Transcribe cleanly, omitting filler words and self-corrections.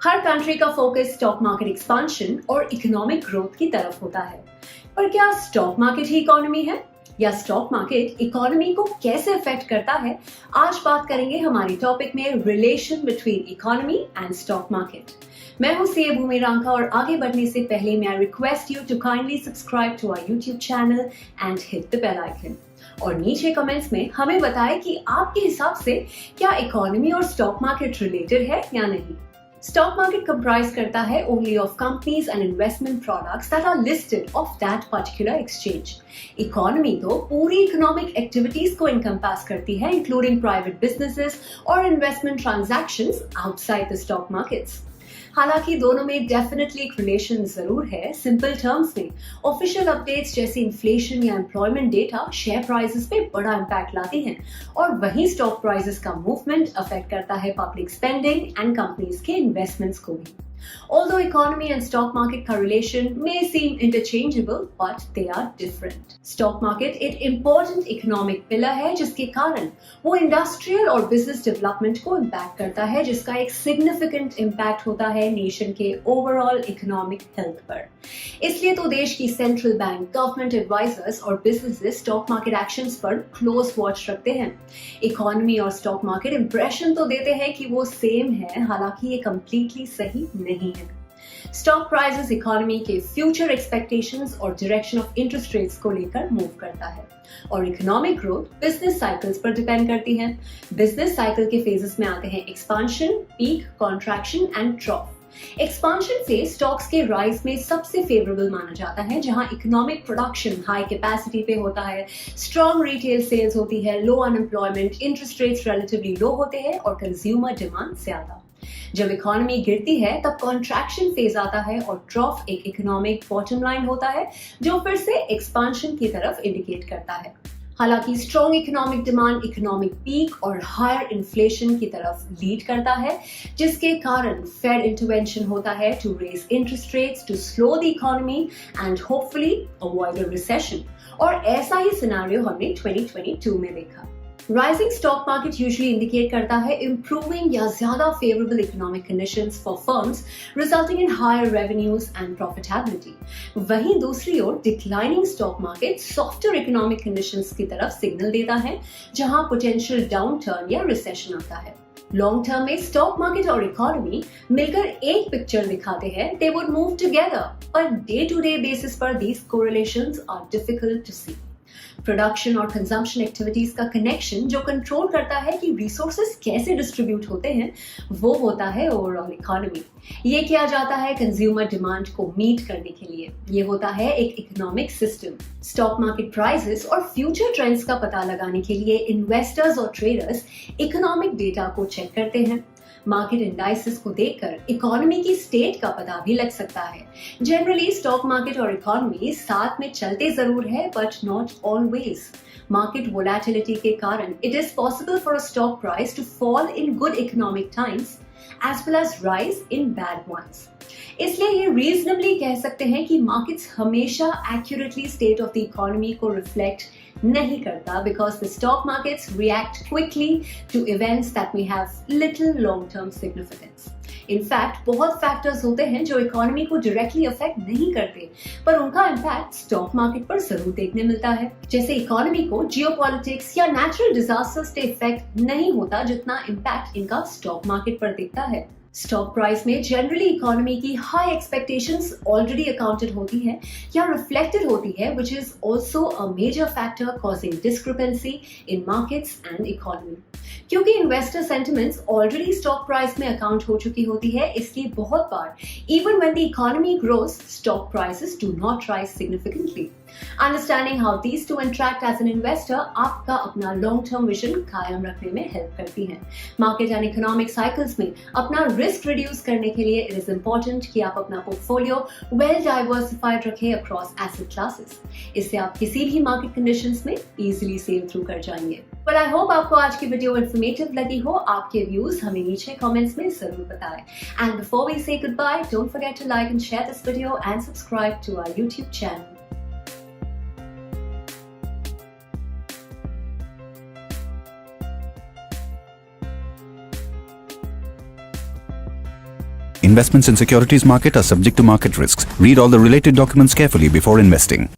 हर country का focus stock market expansion और economic growth की तरफ होता है। पर क्या स्टॉक मार्केट ही इकोनॉमी है या स्टॉक मार्केट इकोनॉमी को कैसे अफेक्ट करता है? आज बात करेंगे हमारी टॉपिक में relation between economy and stock market. मैं हूं सीए भूमि रांका और आगे बढ़ने से पहले मैं request you to kindly subscribe to our YouTube channel and hit the bell icon. और नीचे कमेंट्स में हमें बताएं कि आपके हिसाब से क्या इकोनॉमी और स्टॉक मार्केट रिलेटेड है या नहीं। स्टॉक मार्केट कंप्राइज करता है only of companies and investment products that are listed of that particular exchange. Economy तो पूरी इकोनॉमिक एक्टिविटीज को इनकम्पास करती है, इंक्लूडिंग प्राइवेट बिजनेसेस और investment transactions outside the stock markets. हालांकि दोनों में डेफिनेटली एक रिलेशन जरूर है। सिंपल टर्म्स में ऑफिशियल अपडेट्स जैसे इन्फ्लेशन या एम्प्लॉयमेंट डेटा शेयर प्राइसेस पे बड़ा इम्पैक्ट लाती हैं और वहीं स्टॉक प्राइसेस का मूवमेंट अफेक्ट करता है पब्लिक स्पेंडिंग एंड कंपनीज के इन्वेस्टमेंट्स को भी। Although economy and stock market correlation may seem interchangeable, but they are different. Stock market एक important economic pillar है जिसके कारण वो इंडस्ट्रियल और बिजनेस डेवलपमेंट को इम्पैक्ट करता है, जिसका एक सिग्निफिकेंट इम्पैक्ट होता है नेशन के ओवरऑल इकोनॉमिक हेल्थ पर। इसलिए तो देश की सेंट्रल बैंक, गवर्नमेंट एडवाइजर्स और बिजनेसेस स्टॉक मार्केट एक्शंस पर क्लोज वॉच रखते हैं। इकोनॉमी और स्टॉक मार्केट इंप्रेशन तो देते हैं कि वो सेम है, हालांकि ये कंप्लीटली सही नहीं है। स्टॉक प्राइसेस इकोनॉमी के फ्यूचर एक्सपेक्टेशंस और डायरेक्शन ऑफ इंटरेस्ट रेट्स को लेकर मूव करता है और इकोनॉमिक ग्रोथ बिजनेस साइकिल्स पर डिपेंड करती है। बिजनेस साइकिल के फेजेस में आते हैं expansion, peak, contraction and ट्रॉफ। Expansion phase stocks के राइज में सबसे फेवरेबल माना जाता है, जहां इकोनॉमिक प्रोडक्शन हाई कैपेसिटी पे होता है, स्ट्रॉन्ग रिटेल सेल्स होती है, low unemployment, interest rates relatively low होते हैं और कंज्यूमर डिमांड ज्यादा। जब इकोनॉमी गिरती है तब कॉन्ट्रैक्शन फेज आता है और ट्रॉफ एक इकोनॉमिक बॉटम लाइन होता है जो फिर से एक्सपांशन की तरफ इंडिकेट करता है। हालांकि strong economic demand economic peak और हायर इन्फ्लेशन की तरफ लीड करता है, जिसके कारण फेड इंटरवेंशन होता है to raise interest rates to slow the economy and hopefully avoid a recession. और ऐसा ही सिनेरियो हमने 2022 में देखा। Rising stock market usually indicate करता है improving या ज्यादा favorable economic conditions for firms, resulting in higher revenues and profitability. वहीं दूसरी ओर declining stock market softer economic conditions की तरफ signal देता है, जहां potential downturn या recession आता है। लॉन्ग टर्म में स्टॉक मार्केट और इकोनॉमी मिलकर एक पिक्चर दिखाते हैं, they would move together, पर डे टू डे बेसिस पर these correlations are difficult to see. Production और कंजम्पशन एक्टिविटीज का कनेक्शन जो कंट्रोल करता है कि रिसोर्सेज कैसे डिस्ट्रीब्यूट होते हैं, वो होता है ओवरऑल इकोनॉमी। ये किया जाता है कंज्यूमर डिमांड को मीट करने के लिए। ये होता है एक economic system. Stock market prices और फ्यूचर ट्रेंड्स का पता लगाने के लिए इन्वेस्टर्स और ट्रेडर्स इकोनॉमिक डेटा को चेक करते हैं। मार्केट इंडाइसेस को देखकर इकोनॉमी की स्टेट का पता भी लग सकता है। जनरली स्टॉक मार्केट और इकोनॉमी साथ में चलते जरूर है, but not always. Market volatility के कारण it is possible for a stock price to fall in good economic times as well as rise in bad ones. इसलिए ये रीजनेबली कह सकते हैं कि मार्केट्स हमेशा accurately state of the economy को रिफ्लेक्ट नहीं करता, because the stock markets react quickly to events that may have little long term significance. In fact बहुत फैक्टर्स होते हैं जो इकोनॉमी को डायरेक्टली अफेक्ट नहीं करते, पर उनका इम्पैक्ट स्टॉक मार्केट पर जरूर देखने मिलता है। जैसे इकोनॉमी को जियोपॉलिटिक्स या नेचुरल डिजास्टर्स से इफेक्ट नहीं होता जितना इम्पैक्ट इनका स्टॉक मार्केट पर दिखता है। स्टॉक प्राइस में जनरली इकोनॉमी की हाई एक्सपेक्टेशंस ऑलरेडी अकाउंटेड होती है या रिफ्लेक्टेड होती है, which is also a major factor causing discrepancy in markets and economy. क्योंकि investor sentiments already stock price में अकाउंट हो चुकी होती है, इसलिए बहुत बार even when the economy grows stock prices do not rise significantly. Understanding how these two interact as an investor आपका अपना लॉन्ग टर्म विजन कायम रखने में हेल्प करती है। मार्केट एंड इकोनॉमिक साइकिल्स में अपना रिस्क रिड्यूस करने के लिए इट इज इंपॉर्टेंट कि आप अपना पोर्टफोलियो वेल डाइवर्सिफाइड रखें अक्रॉस एसेट क्लासेस। इससे आप किसी भी मार्केट कंडीशंस में इजीली सेल थ्रू कर जाएंगे। Well, I hope आपको आज की वीडियो इन्फॉर्मेटिव लगी हो। आपके व्यूज हमें नीचे कमेंट्स में जरूर बताएं। And before we say goodbye, don't forget to like and share this video and subscribe to our YouTube channel. Investments in securities market are subject to market risks. Read all the related documents carefully before investing.